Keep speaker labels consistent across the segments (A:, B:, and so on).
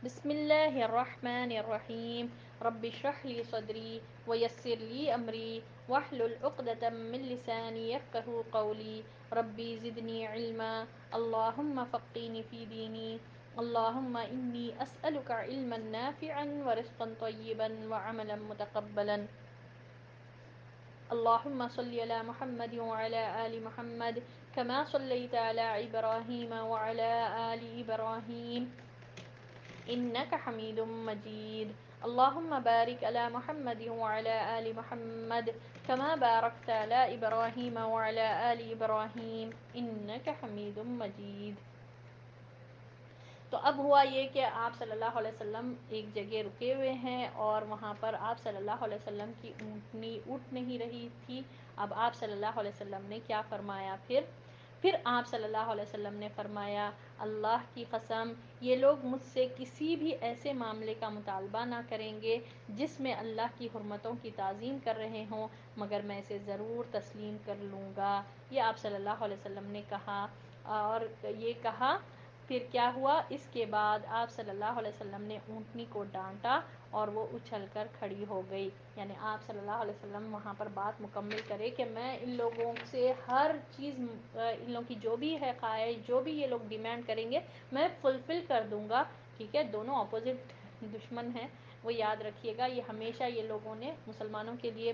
A: بسم اللہ الرحمن الرحیم رب اشرح لی صدری ویسر لی امری واحلل عقدۃ من لسانی یفقهوا قولی ربی زدنی علما اللہم فقہنی فی دینی اللہم انی اسألک علما نافعا ورزقا طیبا وعملا متقبلا اللهم صل على محمد وعلى آل محمد كما صليت على إبراهيم وعلى آل إبراهيم إنك حميد مجيد اللهم بارك على محمد وعلى آل محمد كما باركت على إبراهيم وعلى آل إبراهيم إنك حميد مجيد۔ تو اب ہوا یہ کہ آپ صلی اللہ علیہ وسلم ایک جگہ رکے ہوئے ہیں اور وہاں پر آپ صلی اللہ علیہ وسلم کی اونٹنی اٹھ نہیں رہی تھی۔ اب آپ صلی اللہ علیہ وسلم نے کیا فرمایا؟ پھر آپ صلی اللہ علیہ وسلم نے فرمایا، اللہ کی قسم یہ لوگ مجھ سے کسی بھی ایسے معاملے کا مطالبہ نہ کریں گے جس میں اللہ کی حرمتوں کی تعظیم کر رہے ہوں، مگر میں اسے ضرور تسلیم کر لوں گا۔ یہ آپ صلی اللہ علیہ وسلم نے کہا، اور یہ کہا پھر کیا ہوا؟ اس کے بعد آپ صلی اللہ علیہ وسلم نے اونٹنی کو ڈانٹا اور وہ اچھل کر کھڑی ہو گئی۔ یعنی آپ صلی اللہ علیہ وسلم وہاں پر بات مکمل کرے کہ میں ان لوگوں سے ہر چیز، ان لوگوں کی جو بھی ہے خواہش، جو بھی یہ لوگ ڈیمانڈ کریں گے میں فلفل کر دوں گا۔ ٹھیک ہے، دونوں اپوزٹ دشمن ہیں، وہ یاد رکھیے گا۔ یہ ہمیشہ یہ لوگوں نے مسلمانوں کے لیے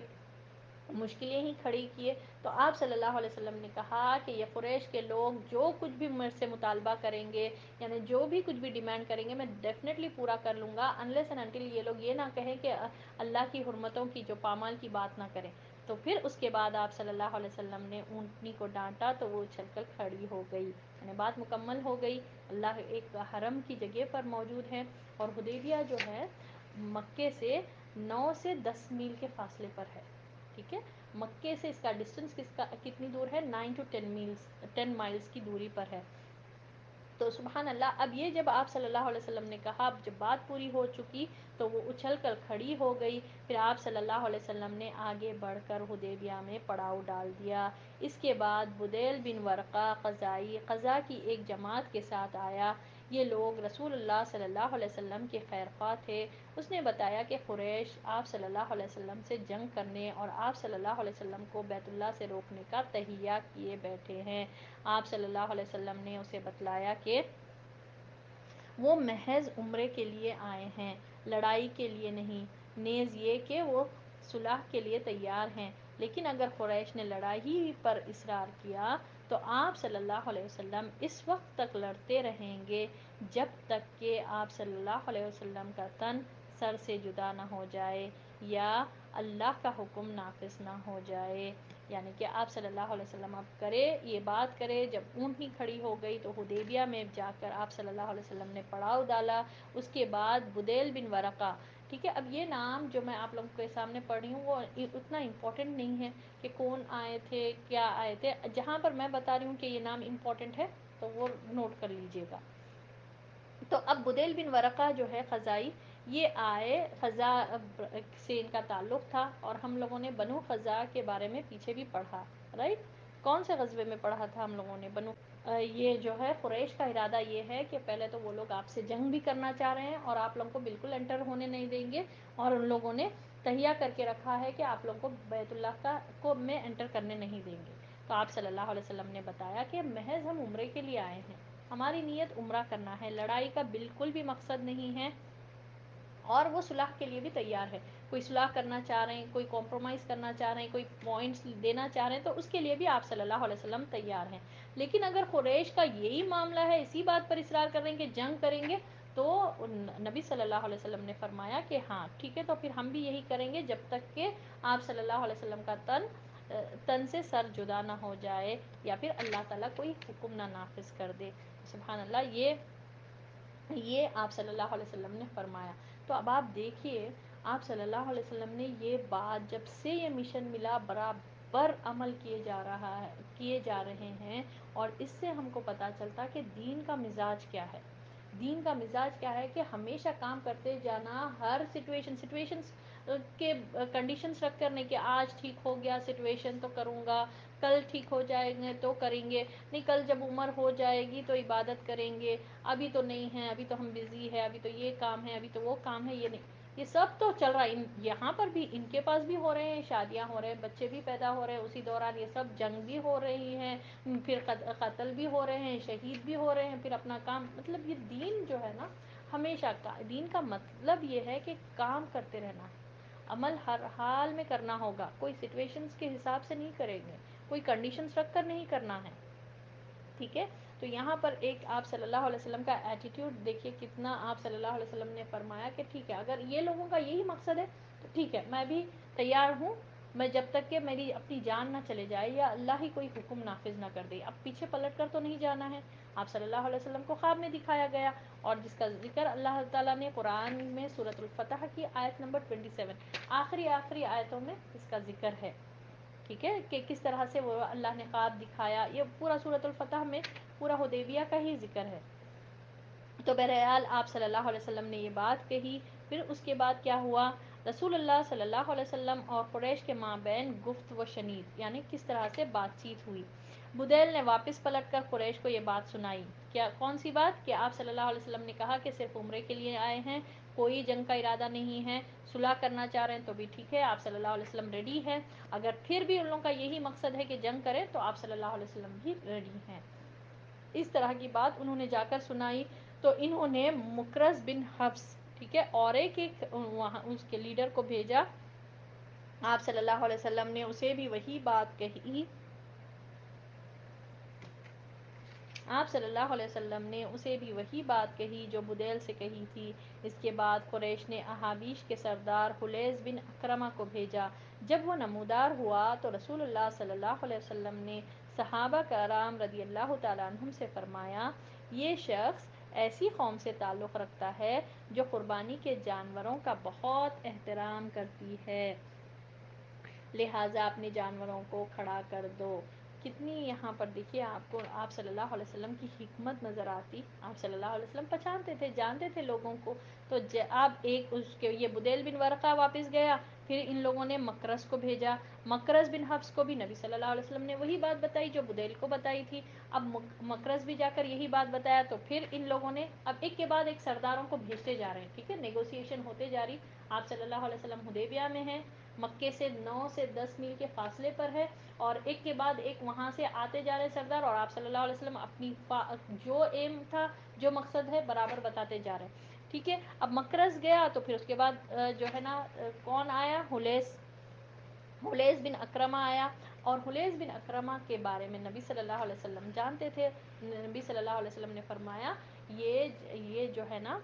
A: مشکلیں ہی کھڑی کیے۔ تو آپ صلی اللہ علیہ وسلم نے کہا کہ یہ قریش کے لوگ جو کچھ بھی مجھ سے مطالبہ کریں گے، یعنی جو بھی کچھ بھی ڈیمانڈ کریں گے میں ڈیفینیٹلی پورا کر لوں گا، انلیس اینڈ انٹل یہ لوگ یہ نہ کہیں کہ اللہ کی حرمتوں کی جو پامال کی بات نہ کریں۔ تو پھر اس کے بعد آپ صلی اللہ علیہ وسلم نے اونٹنی کو ڈانٹا تو وہ اچھل کر کھڑی ہو گئی، یعنی بات مکمل ہو گئی۔ اللہ ایک حرم کی جگہ پر موجود ہے، اور حدیبیہ جو ہے مکے سے 9 سے 10 میل کے فاصلے پر ہے۔ ٹھیک ہے، مکے سے اس کا ڈسٹنس کتنی دور ہے؟ 9 to 10 مائلز کی دوری پر ہے۔ تو سبحان اللہ، اب یہ جب آپ صلی اللہ علیہ وسلم نے کہا، اب جب بات پوری ہو چکی تو وہ اچھل کر کھڑی ہو گئی۔ پھر آپ صلی اللہ علیہ وسلم نے آگے بڑھ کر حدیبیہ میں پڑاؤ ڈال دیا۔ اس کے بعد بدیل بن ورقہ قضا کی ایک جماعت کے ساتھ آیا۔ یہ لوگ رسول اللہ صلی اللہ علیہ وسلم کے خیرخواہ تھے۔ اس نے بتایا کہ قریش آپ صلی اللہ علیہ وسلم سے جنگ کرنے اور آپ صلی اللہ علیہ وسلم کو بیت اللہ سے روکنے کا تہیہ کیے بیٹھے ہیں۔ آپ صلی اللہ علیہ وسلم نے اسے بتلایا کہ وہ محض عمرے کے لیے آئے ہیں، لڑائی کے لیے نہیں، نیز یہ کہ وہ صلح کے لیے تیار ہیں، لیکن اگر قریش نے لڑائی پر اصرار کیا تو آپ صلی اللہ علیہ وسلم اس وقت تک لڑتے رہیں گے جب تک کہ آپ صلی اللہ علیہ وسلم کا تن سر سے جدا نہ ہو جائے یا اللہ کا حکم نافذ نہ ہو جائے۔ یعنی کہ آپ صلی اللہ علیہ وسلم اب یہ بات کرے۔ جب اونٹنی کھڑی ہو گئی تو حدیبیہ میں جا کر آپ صلی اللہ علیہ وسلم نے پڑاؤ ڈالا۔ اس کے بعد بدیل بن ورقہ، ٹھیک ہے، اب یہ نام جو میں آپ لوگوں کے سامنے پڑھ رہی ہوں وہ اتنا امپورٹنٹ نہیں ہے کہ کون آئے تھے، کیا آئے تھے۔ جہاں پر میں بتا رہی ہوں کہ یہ نام امپورٹنٹ ہے تو وہ نوٹ کر لیجئے گا۔ تو اب بدیل بن ورقہ جو ہے خزائی، یہ آئے، خزا سے ان کا تعلق تھا، اور ہم لوگوں نے بنو خزا کے بارے میں پیچھے بھی پڑھا، رائٹ؟ کون سے غزوے میں پڑھا تھا ہم لوگوں نے؟ یہ جو ہے قریش کا ارادہ یہ ہے کہ پہلے تو وہ لوگ آپ سے جنگ بھی کرنا چاہ رہے ہیں اور آپ لوگوں کو بالکل انٹر ہونے نہیں دیں گے، اور ان لوگوں نے تہیہ کر کے رکھا ہے کہ آپ لوگوں کو بیت اللہ کو میں انٹر کرنے نہیں دیں گے۔ تو آپ صلی اللہ علیہ وسلم نے بتایا کہ محض ہم عمرے کے لیے آئے ہیں، ہماری نیت عمرہ کرنا ہے، لڑائی کا بالکل بھی مقصد نہیں ہے، اور وہ صلح کے لیے بھی تیار ہے۔ کوئی صلح کرنا چاہ رہے ہیں، کوئی کمپرومائز کرنا چاہ رہے ہیں، کوئی پوائنٹس دینا چاہ رہے ہیں تو اس کے لیے بھی آپ صلی اللہ علیہ وسلم تیار ہیں۔ لیکن اگر قریش کا یہی معاملہ ہے، اسی بات پر اصرار کر رہے ہیں کہ جنگ کریں گے، تو نبی صلی اللہ علیہ وسلم نے فرمایا کہ ہاں ٹھیک ہے، تو پھر ہم بھی یہی کریں گے جب تک کہ آپ صلی اللہ علیہ وسلم کا تن سے سر جدا نہ ہو جائے یا پھر اللہ تعالیٰ کوئی حکم نہ نافذ کر دے۔ سبحان اللہ، یہ آپ صلی اللہ علیہ وسلم نے فرمایا۔ تو اب آپ دیکھیے، آپ صلی اللہ علیہ وسلم نے یہ بات جب سے یہ مشن ملا برابر عمل کیے جا رہے ہیں، اور اس سے ہم کو پتہ چلتا کہ دین کا مزاج کیا ہے۔ دین کا مزاج کیا ہے کہ ہمیشہ کام کرتے جانا، ہر سچویشنز کے کنڈیشنز رکھ کر نہیں کہ آج ٹھیک ہو گیا سچویشن تو کروں گا، کل ٹھیک ہو جائیں گے تو کریں گے، نہیں کل جب عمر ہو جائے گی تو عبادت کریں گے، ابھی تو نہیں ہے، ابھی تو ہم بزی ہے، ابھی تو یہ کام ہے، ابھی تو وہ کام ہے، یہ نہیں، یہ سب تو چل رہا ہے، یہاں پر بھی ان کے پاس بھی ہو رہے ہیں، شادیاں ہو رہے ہیں، بچے بھی پیدا ہو رہے ہیں، اسی دوران یہ سب جنگ بھی ہو رہی ہیں، پھر قتل بھی ہو رہے ہیں، شہید بھی ہو رہے ہیں، پھر اپنا کام، مطلب یہ دین جو ہے نا ہمیشہ کا دین کا مطلب یہ ہے کہ کام کرتے رہنا ہے، عمل ہر حال میں کرنا ہوگا، کوئی سچویشنز کے حساب سے نہیں کریں گے، کوئی کنڈیشنز رکھ کر نہیں کرنا ہے، ٹھیک ہے؟ تو یہاں پر ایک آپ صلی اللہ علیہ وسلم کا ایٹیٹیوڈ دیکھیے، کتنا آپ صلی اللہ علیہ وسلم نے فرمایا کہ ٹھیک ہے اگر یہ لوگوں کا یہی مقصد ہے تو ٹھیک ہے میں بھی تیار ہوں، میں جب تک کہ میری اپنی جان نہ چلے جائے یا اللہ ہی کوئی حکم نافذ نہ کر دے، اب پیچھے پلٹ کر تو نہیں جانا ہے، آپ صلی اللہ علیہ وسلم کو خواب میں دکھایا گیا، اور جس کا ذکر اللہ تعالیٰ نے قرآن میں سورۃ الفتح کی آیت نمبر 27 آخری آیتوں میں اس کا ذکر ہے، ٹھیک ہے، کہ کس طرح سے وہ اللہ نے خواب دکھایا، یہ پورا سورۃ الفتح میں پورا حدیبیہ کا ہی ذکر ہے، تو بہرحال آپ صلی اللہ علیہ وسلم نے یہ بات کہی، پھر اس کے بعد کیا ہوا، رسول اللہ صلی اللہ علیہ وسلم اور قریش کے مابین گفت و شنید، یعنی کس طرح سے بات چیت ہوئی، بدیل نے واپس پلٹ کر قریش کو یہ بات سنائی، کیا کون سی بات، کہ آپ صلی اللہ علیہ وسلم نے کہا کہ صرف عمرے کے لیے آئے ہیں، کوئی جنگ کا ارادہ نہیں ہے، صلح کرنا چاہ رہے ہیں تو بھی ٹھیک ہے، آپ صلی اللہ علیہ وسلم ریڈی ہے، اگر پھر بھی ان لوگوں کا یہی مقصد ہے کہ جنگ کریں تو آپ صلی اللہ علیہ وسلم بھی ریڈی ہیں، اس طرح کی بات انہوں نے جا کر سنائی، تو انہوں نے مکرز بن حفص، ٹھیک ہے، اور ایک وہاں اس کے لیڈر کو بھیجا، آپ صلی اللہ علیہ وسلم نے اسے بھی وہی بات کہی، آپ صلی اللہ علیہ وسلم نے اسے بھی وہی بات کہی جو بدیل سے کہی تھی، اس کے بعد قریش نے احابیش کے سردار حلیز بن اکرمہ کو بھیجا، جب وہ نمودار ہوا تو رسول اللہ صلی اللہ علیہ وسلم نے صحابہ کرام رضی اللہ تعالیٰ عنہم سے فرمایا، یہ شخص ایسی قوم سے تعلق رکھتا ہے جو قربانی کے جانوروں کا بہت احترام کرتی ہے، لہٰذا اپنے جانوروں کو کھڑا کر دو، کتنی یہاں پر دیکھیے آپ کو آپ صلی اللہ علیہ وسلم کی حکمت نظر آتی، آپ صلی اللہ علیہ وسلم پہچانتے تھے، جانتے تھے لوگوں کو، تو اب ایک اس کے یہ بدیل بن ورقہ واپس گیا، پھر ان لوگوں نے مکرز کو بھیجا، مکرز بن حفص کو بھی نبی صلی اللہ علیہ وسلم نے وہی بات بتائی جو بدیل کو بتائی تھی، اب مکرز بھی جا کر یہی بات بتایا، تو پھر ان لوگوں نے اب ایک کے بعد ایک سرداروں کو بھیجتے جا رہے ہیں، ٹھیک ہے، نیگوسیشن ہوتے جا رہی، آپ صلی اللہ علیہ وسلم حدیبیہ میں ہیں، مکے سے 9 سے 10 میل کے فاصلے پر ہے، اور ایک کے بعد ایک وہاں سے آتے جا رہے سردار، اور آپ صلی اللہ علیہ وسلم اپنی جو ایم تھا جو مقصد ہے برابر بتاتے جا رہے ہیں، ٹھیک ہے، اب مکرز گیا تو پھر اس کے بعد جو ہے نا کون آیا، حلیز بن اکرمہ آیا، اور حلیز بن اکرمہ کے بارے میں نبی صلی اللہ علیہ وسلم جانتے تھے، نبی صلی اللہ علیہ وسلم نے فرمایا یہ جو ہے نا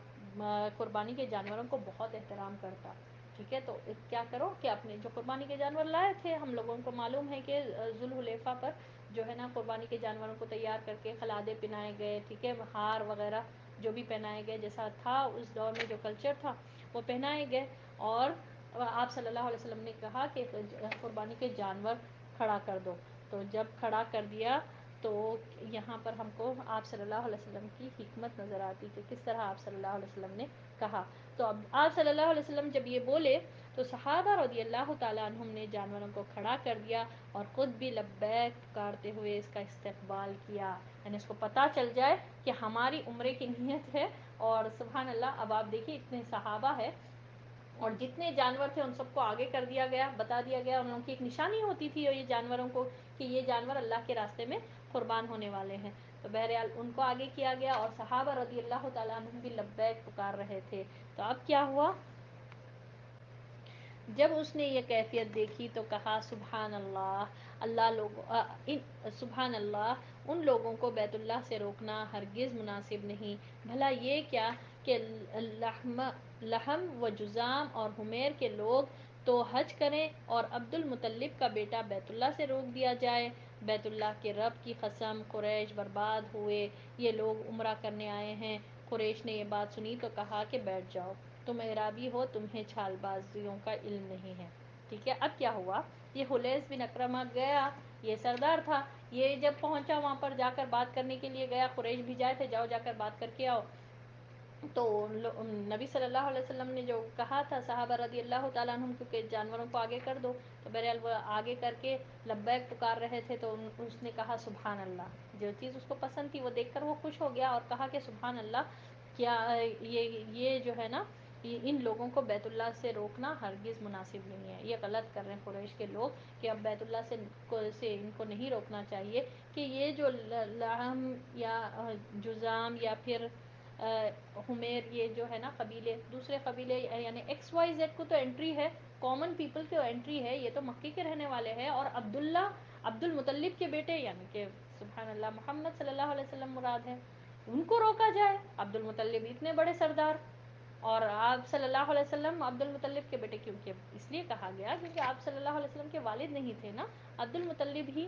A: قربانی کے جانوروں کو بہت احترام کرتا، ٹھیک ہے، تو کیا کرو کہ اپنے جو قربانی کے جانور لائے تھے، ہم لوگوں کو معلوم ہے کہ ذوالحلیفہ پر جو ہے نا قربانی کے جانوروں کو تیار کر کے خلادے پہنائے گئے، ٹھیک ہے، ہار وغیرہ جو بھی پہنائے گئے، جیسا تھا اس دور میں جو کلچر تھا وہ پہنائے گئے، اور آپ صلی اللہ علیہ وسلم نے کہا کہ قربانی کے جانور کھڑا کر دو، تو جب کھڑا کر دیا تو یہاں پر ہم کو آپ صلی اللہ علیہ وسلم کی حکمت نظر آتی کہ کس طرح آپ صلی اللہ علیہ وسلم نے کہا، تو اب آپ صلی اللہ علیہ وسلم جب یہ بولے تو صحابہ رضی اللہ تعالیٰ عنہم نے جانوروں کو کھڑا کر دیا، اور خود بھی لبیک پکارتے ہوئے اس کا استقبال کیا، یعنی اس کو پتہ چل جائے کہ ہماری عمرے کی نیت ہے، اور سبحان اللہ، اب آپ دیکھیے اتنے صحابہ ہے، اور جتنے جانور تھے ان سب کو آگے کر دیا گیا، بتا دیا گیا، ان لوگوں کی ایک نشانی ہوتی تھی یہ جانوروں کو کہ یہ جانور اللہ کے راستے میں قربان ہونے والے ہیں، تو بہرحال ان کو آگے کیا گیا، اور صحابہ رضی اللہ تعالیٰ عنہم بھی لبیک پکار رہے تھے، تو اب کیا ہوا، جب اس نے یہ کیفیت دیکھی تو کہا سبحان سبحان اللہ، ان لوگوں کو بیت اللہ سے روکنا ہرگز مناسب نہیں، بھلا یہ کیا کہ لحم و جزام اور حمیر کے لوگ تو حج کریں اور عبد المطلب کا بیٹا بیت اللہ سے روک دیا جائے، بیت اللہ کے رب کی قسم قریش برباد ہوئے، یہ لوگ عمرہ کرنے آئے ہیں، قریش نے یہ بات سنی تو کہا کہ بیٹھ جاؤ، تم اعرابی ہو، تمہیں چھال بازیوں کا علم نہیں ہے، ٹھیک ہے، اب کیا ہوا، یہ حلیز بن اکرمہ گیا، یہ سردار تھا، یہ جب پہنچا وہاں پر جا کر بات کرنے کے لیے گیا، قریش بھی جائے تھے، جاؤ جا کر بات کر کے آؤ، تو نبی صلی اللہ علیہ وسلم نے جو کہا تھا صحابہ رضی اللہ تعالیٰ عنہم کیونکہ جانوروں کو آگے کر دو، تو بہرحال وہ آگے کر کے لبیک پکار رہے تھے، تو اس نے کہا سبحان اللہ، جو چیز اس کو پسند تھی وہ دیکھ کر وہ خوش ہو گیا اور کہا کہ سبحان اللہ، کیا یہ جو ہے نا، ان لوگوں کو بیت اللہ سے روکنا ہرگز مناسب نہیں ہے، یہ غلط کر رہے ہیں قریش کے لوگ کہ اب بیت اللہ سے ان کو نہیں روکنا چاہیے، کہ یہ جو لحم یا جزام یا پھر حمیر، یہ جو ہے نا قبیلے، دوسرے قبیلے یعنی ایکس وائی زیڈ کو تو انٹری ہے، کامن پیپل کو انٹری ہے، یہ تو مکے کے رہنے والے ہیں، اور عبد المطلب کے بیٹے یعنی کہ سبحان اللہ محمد صلی اللہ علیہ وسلم مراد ہے، ان کو روکا جائے، عبد المطلب اتنے بڑے سردار، اور آپ صلی اللہ علیہ وسلم عبد المطلب کے بیٹے، کیونکہ اس لیے کہا گیا کیونکہ آپ صلی اللہ علیہ وسلم کے والد نہیں تھے نا، عبد المطلب ہی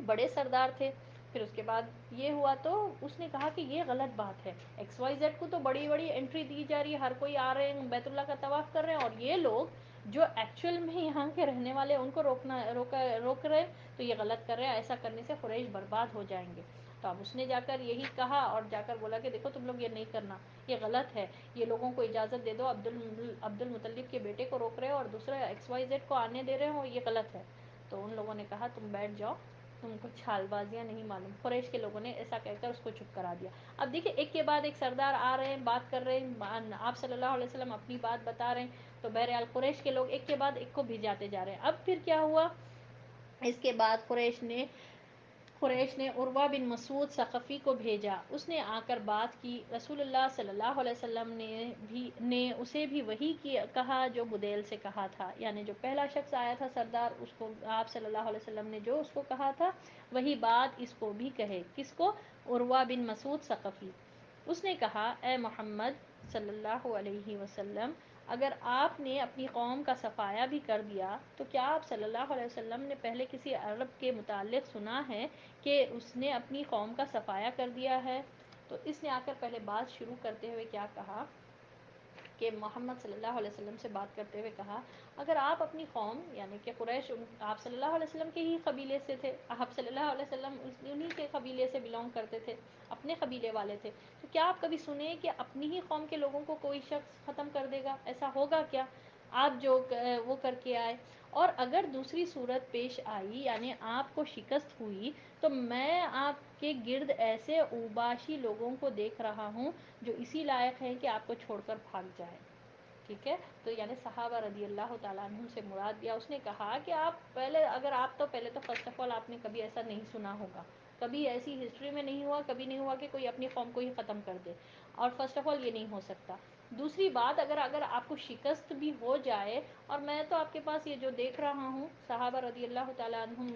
A: بڑے سردار تھے۔ پھر اس کے بعد یہ ہوا تو اس نے کہا کہ یہ غلط بات ہے، ایکس وائی زیڈ کو تو بڑی بڑی انٹری دی جا رہی ہے، ہر کوئی آ رہے ہیں بیت اللہ کا طواف کر رہے ہیں، اور یہ لوگ جو ایکچوئل میں یہاں کے رہنے والے ان کو روک رہے، تو یہ غلط کر رہے ہیں، ایسا کرنے سے قریش برباد ہو جائیں گے۔ تو اب اس نے جا کر یہی کہا اور جا کر بولا کہ دیکھو تم لوگ یہ نہیں کرنا، یہ غلط ہے، یہ لوگوں کو اجازت دے دو، عبد المطلب کے بیٹے کو روک رہے ہو اور دوسرے ایکس وائی زیڈ کو آنے دے رہے ہو، یہ غلط ہے۔ تو ان لوگوں نے کہا تم بیٹھ جاؤ، تم کو چھال بازیاں نہیں معلوم، قریش کے لوگوں نے ایسا کہہ کر اس کو چپ کرا دیا۔ اب دیکھیں ایک کے بعد ایک سردار آ رہے ہیں، بات کر رہے ہیں، آپ صلی اللہ علیہ وسلم اپنی بات بتا رہے ہیں، تو بہرحال قریش کے لوگ ایک کے بعد ایک کو بھجاتے جا رہے ہیں۔ اب پھر کیا ہوا، اس کے بعد قریش نے عروہ بن مسعود ثقفی کو بھیجا، اس نے آ کر بات کی، رسول اللہ صلی اللہ علیہ وسلم نے اسے بھی وہی کہا جو بدیل سے کہا تھا، یعنی جو پہلا شخص آیا تھا سردار، اس کو آپ صلی اللہ علیہ وسلم نے جو اس کو کہا تھا وہی بات اس کو بھی کہے۔ کس کو؟ عروہ بن مسعود ثقفی۔ اس نے کہا اے محمد صلی اللہ علیہ وسلم، اگر آپ نے اپنی قوم کا صفایا بھی کر دیا تو کیا آپ صلی اللہ علیہ وسلم نے پہلے کسی عرب کے متعلق سنا ہے کہ اس نے اپنی قوم کا صفایا کر دیا ہے؟ تو اس نے آ کر پہلے بات شروع کرتے ہوئے کیا کہا کہ محمد صلی اللہ علیہ وسلم سے بات کرتے ہوئے کہا اگر آپ اپنی قوم یعنی کہ قریش آپ صلی اللہ علیہ وسلم کے ہی قبیلے سے تھے، آپ صلی اللہ علیہ وسلم انہی کے قبیلے سے بلونگ کرتے تھے، اپنے قبیلے والے تھے، تو کیا آپ کبھی سنیں کہ اپنی ہی قوم کے لوگوں کو کوئی شخص ختم کر دے گا؟ ایسا ہوگا کیا؟ آپ جو وہ کر کے آئے، اور اگر دوسری صورت پیش آئی یعنی آپ کو شکست ہوئی تو میں آپ کے گرد ایسے اوباشی لوگوں کو دیکھ رہا ہوں جو اسی لائق ہیں کہ آپ کو چھوڑ کر بھاگ جائے۔ ٹھیک ہے، تو یعنی صحابہ رضی اللہ تعالیٰ عنہ سے مراد دیا، اس نے کہا کہ آپ پہلے پہلے تو فرسٹ آف آل آپ نے کبھی ایسا نہیں سنا ہوگا، کبھی ایسی ہسٹری میں نہیں ہوا، کبھی نہیں ہوا کہ کوئی اپنی قوم کو ہی ختم کر دے، اور فرسٹ آف آل یہ نہیں ہو سکتا۔ دوسری بات، اگر آپ کو شکست بھی ہو جائے، اور میں تو آپ کے پاس یہ جو دیکھ رہا ہوں، صحابہ رضی اللہ تعالیٰ عنہم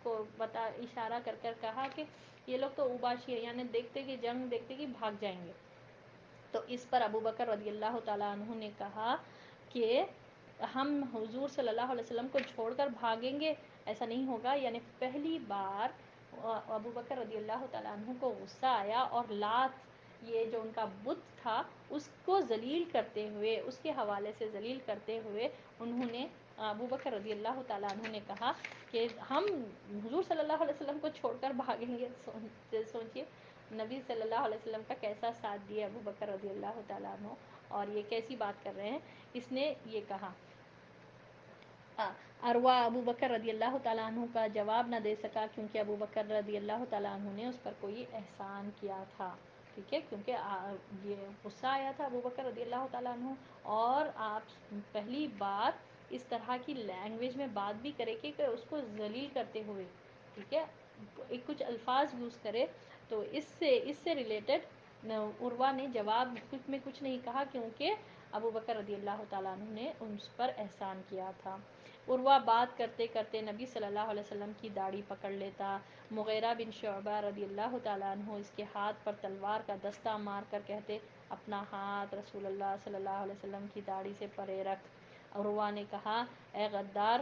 A: کو اشارہ کر کر کہا کہ یہ لوگ تو اوباشی ہے، یعنی دیکھتے کہ جنگ دیکھتے کہ بھاگ جائیں گے۔ تو اس پر ابو بکر رضی اللہ تعالیٰ عنہ نے کہا کہ ہم حضور صلی اللہ علیہ وسلم کو چھوڑ کر بھاگیں گے؟ ایسا نہیں ہوگا۔ یعنی پہلی بار ابو بکر رضی اللہ تعالیٰ عنہ کو غصہ آیا، اور لات یہ جو ان کا بت تھا اس کو ذلیل کرتے ہوئے، اس کے حوالے سے ذلیل کرتے ہوئے انہوں نے ابو بکر رضی اللہ تعالیٰ عنہ نے کہا کہ ہم حضور صلی اللہ علیہ وسلم کو چھوڑ کر بھاگیں گے؟ سوچئے نبی صلی اللہ علیہ وسلم کا کیسا ساتھ دیا ابو بکر رضی اللہ تعالیٰ عنہ، اور یہ کیسی بات کر رہے ہیں۔ اس نے یہ کہا، عروہ ابو بکر رضی اللہ تعالیٰ عنہ کا جواب نہ دے سکا کیونکہ ابو بکر رضی اللہ تعالیٰ عنہ نے اس پر کوئی احسان کیا تھا۔ ٹھیک ہے، کیونکہ یہ غصہ آیا تھا ابو بکر رضی اللہ تعالیٰ عنہ، اور آپ پہلی بار اس طرح کی لینگویج میں بات بھی کرے کہ اس کو ذلیل کرتے ہوئے، ٹھیک ہے، کچھ الفاظ یوز کرے، تو اس سے ریلیٹڈ عروہ نے جواب میں کچھ نہیں کہا کیونکہ ابو بکر رضی اللہ تعالیٰ عنہ نے اس پر احسان کیا تھا۔ عروہ بات کرتے کرتے نبی صلی اللہ علیہ وسلم کی داڑھی پکڑ لیتا، مغیرہ بن شعبہ رضی اللہ تعالیٰ عنہ اس کے ہاتھ پر تلوار کا دستہ مار کر کہتے اپنا ہاتھ رسول اللہ صلی اللہ علیہ وسلم کی داڑھی سے پرے رکھ۔ عروہ نے کہا اے غدار،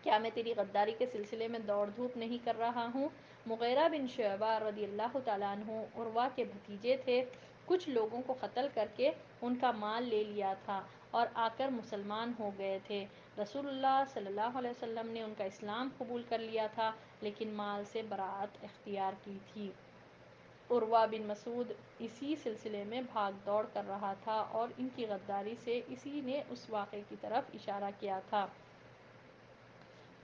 A: کیا میں تیری غداری کے سلسلے میں دوڑ دھوپ نہیں کر رہا ہوں؟ مغیرہ بن شعبہ رضی اللہ تعالیٰ عنہ عروہ کے بھتیجے تھے، کچھ لوگوں کو قتل کر کے ان کا مال لے لیا تھا اور آ کر مسلمان ہو گئے تھے۔ رسول اللہ صلی اللہ علیہ وسلم نے ان کا اسلام قبول کر لیا تھا لیکن مال سے برات اختیار کی تھی۔ عروہ بن مسعود اسی سلسلے میں بھاگ دوڑ کر رہا تھا اور ان کی غداری سے اسی نے اس واقعے کی طرف اشارہ کیا تھا.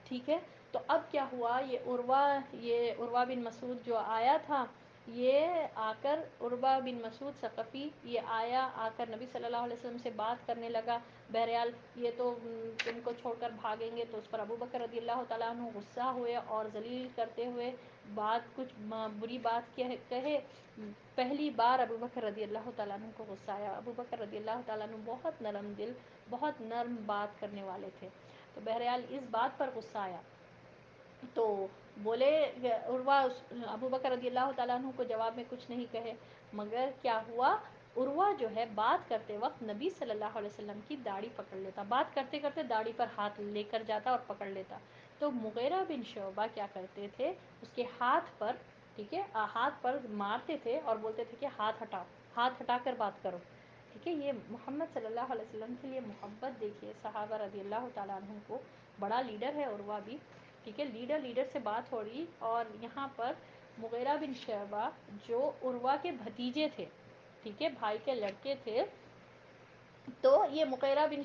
A: ٹھیک ہے. تو اب کیا ہوا، یہ عروہ بن مسعود جو آیا تھا، یہ آ کر عروہ بن مسعود ثقفی یہ آیا، آ کر نبی صلی اللہ علیہ وسلم سے بات کرنے لگا. بہرحال یہ تو تم کو چھوڑ کر بھاگیں گے، تو اس پر ابو بکر رضی اللہ تعالیٰ عنہ غصہ ہوئے اور ذلیل کرتے ہوئے کچھ بری بات کہے. پہلی بار ابو بکر رضی اللہ تعالیٰ عنہ کو غصہ آیا. ابو بکر رضی اللہ تعالیٰ عنہ بہت نرم دل، بہت نرم بات کرنے والے تھے. تو بہرحال اس بات پر غصہ آیا تو بولے عروہ، ابو بکر رضی اللہ تعالیٰ عنہ کو جواب میں کچھ نہیں کہے، مگر کیا ہوا، عروہ جو ہے بات کرتے وقت نبی صلی اللہ علیہ وسلم کی داڑھی پکڑ لیتا، بات کرتے کرتے داڑھی پر ہاتھ لے کر جاتا اور پکڑ لیتا. تو مغیرہ بن شعبہ کیا کرتے تھے، اس کے ہاتھ پر، ٹھیک ہے، ہاتھ پر مارتے تھے اور بولتے تھے کہ ہاتھ ہٹاؤ، ہاتھ ہٹا کر بات کرو. ٹھیک ہے. یہ محمد صلی اللہ علیہ وسلم کے لیے محبت دیکھیے صحابہ رضی اللہ تعالیٰ عنہ کو. بڑا لیڈر ہے عروہ بھی، ٹھیک ہے، لیڈر سے بات ہو رہی، اور یہاں پر مغیرہ بن شعبہ جو عروہ کے بھتیجے تھے، ٹھیک ہے، بھائی کے لڑکے تھے. تو یہ مغیرہ بن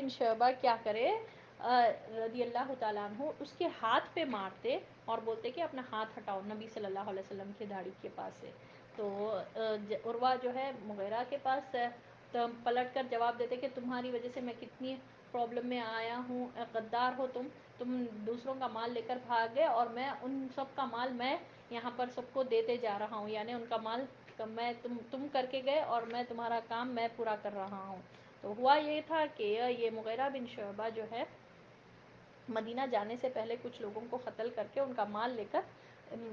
A: شعبہ کیا کرے، رضی اللہ تعالیٰ عنہ اس کے ہاتھ پہ مارتے اور بولتے کہ اپنا ہاتھ ہٹاؤ نبی صلی اللہ علیہ وسلم کی داڑھی کے پاس سے. تو عروہ جو ہے مغیرہ کے پاس تو پلٹ کر جواب دیتے کہ تمہاری وجہ سے میں کتنی پرابلم میں آیا ہوں، غدار ہو تم دوسروں کا مال لے کر بھاگے اور میں ان سب کا مال میں یہاں پر سب کو دیتے جا رہا ہوں، یعنی ان کا مال میں تم کر کے گئے اور میں تمہارا کام میں پورا کر رہا ہوں. تو ہوا یہ تھا کہ یہ مغیرہ بن شعبہ جو ہے مدینہ جانے سے پہلے کچھ لوگوں کو قتل کر کے ان کا مال لے کر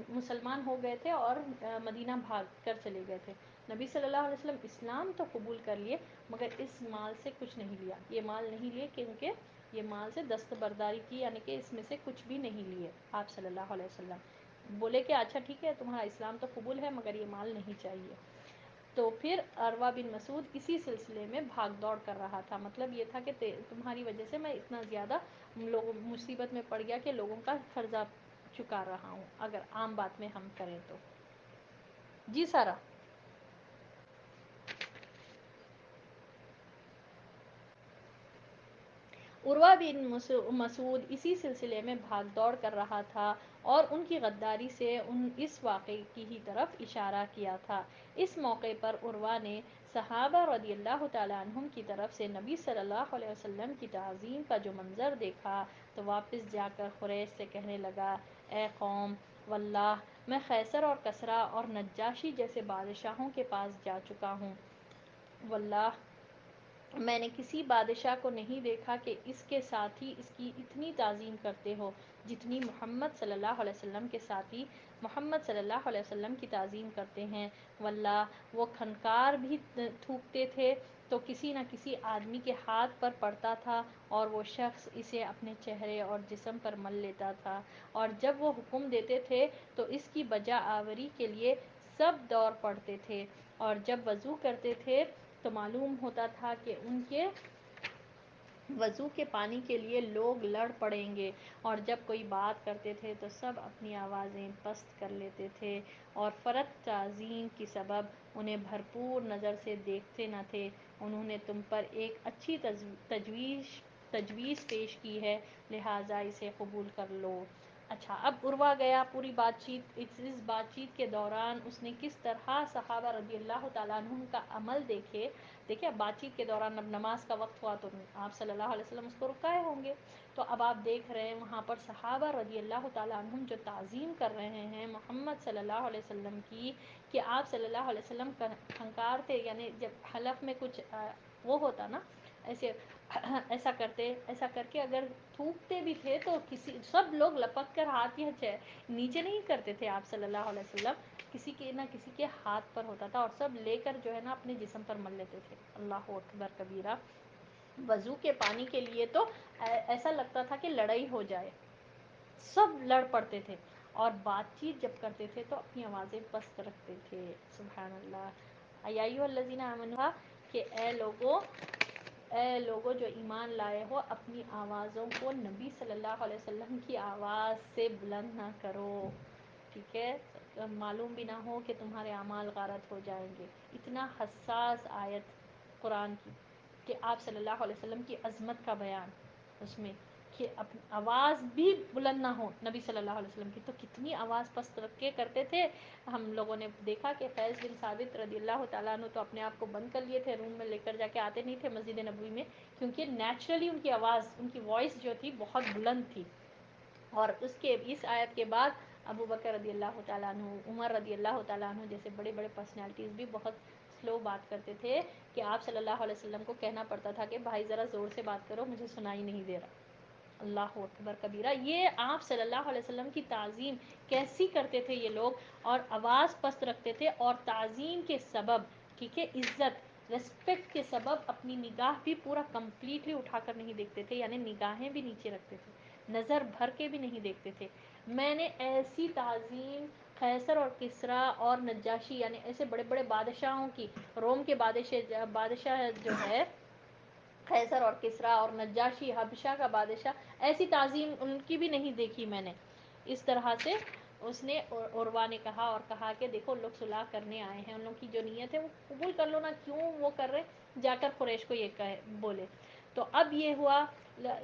A: مسلمان ہو گئے تھے اور مدینہ بھاگ کر چلے گئے تھے. نبی صلی اللہ علیہ وسلم اسلام تو قبول کر لیے مگر اس مال سے کچھ نہیں لیا، یہ مال نہیں لیے کیونکہ یہ مال سے دستبرداری کی، یعنی کہ اس میں سے کچھ بھی نہیں لیے آپ صلی اللہ علیہ وسلم. بولے کہ اچھا ٹھیک ہے تمہارا اسلام تو قبول ہے مگر یہ مال نہیں چاہیے. تو پھر عروہ بن مسعود اسی سلسلے میں بھاگ دوڑ کر رہا تھا. مطلب یہ تھا کہ تمہاری وجہ سے میں اتنا زیادہ مصیبت میں پڑ گیا کہ لوگوں کا قرضہ چکا رہا ہوں، اگر عام بات میں ہم کریں تو. جی سارا. عروہ بن مسعود اسی سلسلے میں بھاگ دوڑ کر رہا تھا اور ان کی غداری سے اس واقعے کی ہی طرف اشارہ کیا تھا. اس موقع پر عروہ نے صحابہ رضی اللہ تعالیٰ عنہم کی طرف سے نبی صلی اللہ علیہ وسلم کی تعظیم کا جو منظر دیکھا تو واپس جا کر قریش سے کہنے لگا، اے قوم، واللہ میں قیصر اور کسریٰ اور نجاشی جیسے بادشاہوں کے پاس جا چکا ہوں، واللہ میں نے کسی بادشاہ کو نہیں دیکھا کہ اس کے ساتھی اس کی اتنی تعظیم کرتے ہو جتنی محمد صلی اللہ علیہ وسلم کے ساتھی محمد صلی اللہ علیہ وسلم کی تعظیم کرتے ہیں. واللہ وہ کھنکار بھی تھوکتے تھے تو کسی نہ کسی آدمی کے ہاتھ پر پڑتا تھا اور وہ شخص اسے اپنے چہرے اور جسم پر مل لیتا تھا، اور جب وہ حکم دیتے تھے تو اس کی بجا آوری کے لیے سب دوڑ پڑتے تھے، اور جب وضو کرتے تھے تو معلوم ہوتا تھا کہ ان کے وضو کے پانی کے لیے لوگ لڑ پڑیں گے، اور جب کوئی بات کرتے تھے تو سب اپنی آوازیں پست کر لیتے تھے، اور فرط تعظیم کی سبب انہیں بھرپور نظر سے دیکھتے نہ تھے. انہوں نے تم پر ایک اچھی تجویز پیش کی ہے، لہٰذا اسے قبول کر لو. اچھا، اب عروہ گیا، پوری اس بات چیت کے دوران اس نے کس طرح صحابہ رضی اللہ تعالیٰ عنہ کا عمل دیکھے بات چیت کے دوران. اب نماز کا وقت ہوا تو آپ صلی اللہ علیہ وسلم اس کو رکائے ہوں گے، تو اب آپ دیکھ رہے ہیں وہاں پر صحابہ رضی اللہ تعالیٰ عنہم جو تعظیم کر رہے ہیں محمد صلی اللہ علیہ وسلم کی، کہ آپ صلی اللہ علیہ وسلم کھنکار تھے، یعنی جب حلق میں کچھ وہ ہوتا نا، ایسا کر کے اگر تھوکتے بھی تھے تو سب لوگ لپک کر ہاتھ نیچے نہیں کرتے تھے. آپ صلی اللہ علیہ وسلم کسی کے نہ کسی کے ہاتھ پر ہوتا تھا اور سب لے کر جو ہے نا اپنے جسم پر مل لیتے تھے. اللہ اکبر کبیرہ. وضو کے پانی کے لیے تو ایسا لگتا تھا کہ لڑائی ہو جائے، سب لڑ پڑتے تھے، اور بات چیت جب کرتے تھے تو اپنی آوازیں پست رکھتے تھے. سبحان اللہ. یا ایھا الذین آمنوا، کہ اے لوگو جو ایمان لائے ہو، اپنی آوازوں کو نبی صلی اللہ علیہ وسلم کی آواز سے بلند نہ کرو. ٹھیک ہے، معلوم بھی نہ ہو کہ تمہارے اعمال غارت ہو جائیں گے. اتنا حساس آیت قرآن کی کہ آپ صلی اللہ علیہ وسلم کی عظمت کا بیان اس میں، کہ آواز بھی بلند نہ ہو نبی صلی اللہ علیہ وسلم کی، تو کتنی آواز پست رکھ کے کرتے تھے. ہم لوگوں نے دیکھا کہ فیض بن ثابت رضی اللہ تعالیٰ عنہ تو اپنے آپ کو بند کر لیے تھے، روم میں لے کر جا کے آتے نہیں تھے مسجد نبوی میں، کیونکہ نیچرلی ان کی آواز، ان کی وائس جو تھی بہت بلند تھی. اور اس آیت کے بعد ابو بکر رضی اللہ تعالیٰ عنہ، عمر رضی اللہ تعالیٰ عنہ جیسے بڑے بڑے پرسنالٹیز بھی بہت سلو بات کرتے تھے کہ آپ صلی اللہ علیہ وسلم کو کہنا پڑتا تھا کہ بھائی ذرا زور سے بات کرو، مجھے سنائی نہیں دے رہا. اللہ اکبر کبیرہ. یہ آپ صلی اللہ علیہ وسلم کی تعظیم کیسی کرتے تھے یہ لوگ، اور آواز پست رکھتے تھے، اور تعظیم کے سبب، ٹھیک ہے، عزت ریسپیکٹ کے سبب اپنی نگاہ بھی پورا کمپلیٹلی اٹھا کر نہیں دیکھتے تھے، یعنی نگاہیں بھی نیچے رکھتے تھے، نظر بھر کے بھی نہیں دیکھتے تھے. میں نے ایسی تعظیم قیصر اور کسریٰ اور نجاشی، یعنی ایسے بڑے بڑے بادشاہوں کی، روم کے بادشاہ جو ہے قیصر اور کسریٰ اور نجاشی حبشہ کا بادشاہ، ایسی تعظیم ان کی بھی نہیں دیکھی میں نے. اس طرح سے اس نے، عروہ نے کہا اور کہا کہ دیکھو لوگ صلح کرنے آئے ہیں، ان لوگ کی جو نیت ہے وہ قبول کر لو نا، کیوں وہ کر رہے، جا کر قریش کو یہ بولے. تو اب یہ ہوا،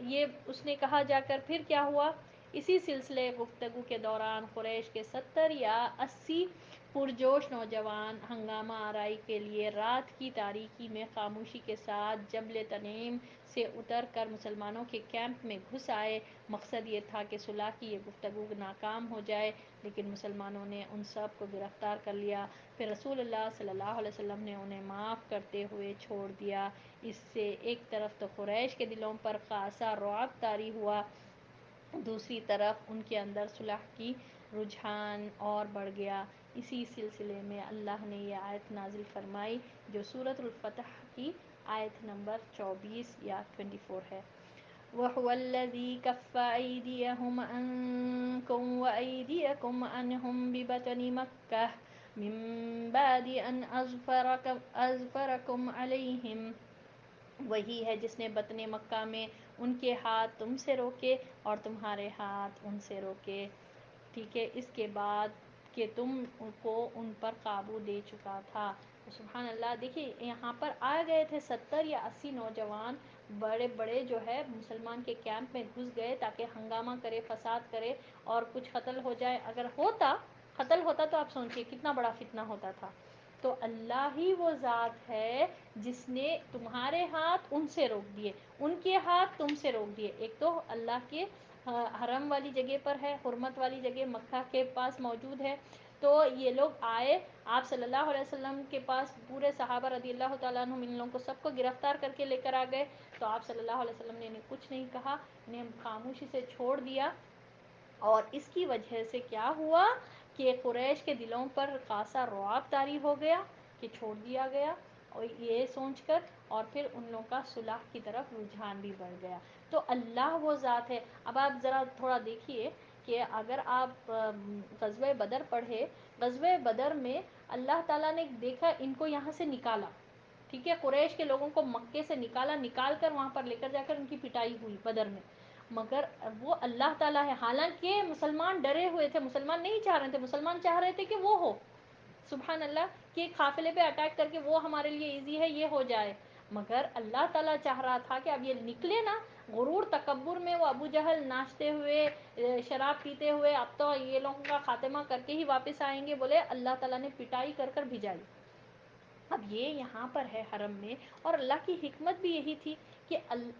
A: یہ اس نے کہا جا کر. پھر کیا ہوا، اسی سلسلے گفتگو کے دوران قریش کے 70 یا 80 پرجوش نوجوان ہنگامہ آرائی کے لیے رات کی تاریکی میں خاموشی کے ساتھ جبل تنعیم سے اتر کر مسلمانوں کے کیمپ میں گھس آئے. مقصد یہ تھا کہ صلح کی یہ گفتگو ناکام ہو جائے، لیکن مسلمانوں نے ان سب کو گرفتار کر لیا. پھر رسول اللہ صلی اللہ علیہ وسلم نے انہیں معاف کرتے ہوئے چھوڑ دیا. اس سے ایک طرف تو قریش کے دلوں پر خاصا رعب طاری ہوا، دوسری طرف ان کے اندر صلح کی رجحان اور بڑھ گیا. اسی سلسلے میں اللہ نے یہ آیت نازل فرمائی جو سورۃ الفتح کی آیت نمبر 24 یا 24 ہے. وَهُوَ الَّذِي كَفَّ أَيْدِيَهُمْ عَنكُمْ وَأَيْدِيَكُمْ عَنْهُمْ بِبَطْنِ مَكَّةَ مِن بَعْدِ أَنْ أَظْفَرَكُمْ عَلَيْهِمْ. وہی ہے جس نے بطن مکہ میں ان کے ہاتھ تم سے روکے اور تمہارے ہاتھ ان سے روکے، ٹھیک ہے، اس کے بعد کہ تم کو ان پر قابو دے چکا تھا. سبحان اللہ. دیکھیے یہاں پر آ گئے تھے 70 یا 80 نوجوان، بڑے بڑے جو ہے مسلمان کے کیمپ میں گھس گئے تاکہ ہنگامہ کرے، فساد کرے اور کچھ قتل ہو جائے. اگر قتل ہوتا تو آپ سوچئے کتنا بڑا فتنہ ہوتا تھا. تو اللہ ہی وہ ذات ہے جس نے تمہارے ہاتھ ان سے روک دیے، ان کے ہاتھ تم سے روک دیے. ایک تو اللہ کے حرم والی جگہ پر ہے، حرمت والی جگہ مکہ کے پاس موجود ہے. تو یہ لوگ آئے آپ صلی اللہ علیہ وسلم کے پاس، پورے صحابہ رضی اللہ تعالیٰ عنہم ان لوگوں کو سب کو گرفتار کر کے لے کر آ گئے. تو آپ صلی اللہ علیہ وسلم نے انہیں کچھ نہیں کہا، انہیں خاموشی سے چھوڑ دیا. اور اس کی وجہ سے کیا ہوا کہ قریش کے دلوں پر خاصا رعب طاری ہو گیا کہ چھوڑ دیا گیا، اور یہ سوچ کر، اور پھر ان لوگوں کا صلح کی طرف رجحان بھی بڑھ گیا. تو اللہ وہ ذات ہے. اب آپ ذرا تھوڑا دیکھیے کہ اگر آپ غزوہ بدر پڑھے، غزوہ بدر میں اللہ تعالیٰ نے دیکھا ان کو یہاں سے نکالا، ٹھیک ہے، قریش کے لوگوں کو مکے سے نکال کر وہاں پر لے کر جا کر ان کی پٹائی ہوئی بدر میں. مگر وہ اللہ تعالیٰ ہے. حالانکہ مسلمان ڈرے ہوئے تھے، مسلمان نہیں چاہ رہے تھے، مسلمان چاہ رہے تھے کہ وہ ہو، سبحان اللہ، کہ قافلے پہ اٹیک کر کے وہ ہمارے لیے ایزی ہے، یہ ہو جائے. مگر اللہ تعالیٰ چاہ رہا تھا کہ اب یہ نکلے نا، غرور تکبر میں وہ ابو جہل ناچتے ہوئے، شراب پیتے ہوئے، اب تو یہ لوگوں کا خاتمہ کر کے ہی واپس آئیں گے، بولے اللہ تعالیٰ نے پٹائی کر کر بھجائی. اب یہ یہاں پر ہے حرم میں، اور اللہ کی حکمت بھی یہی تھی کہ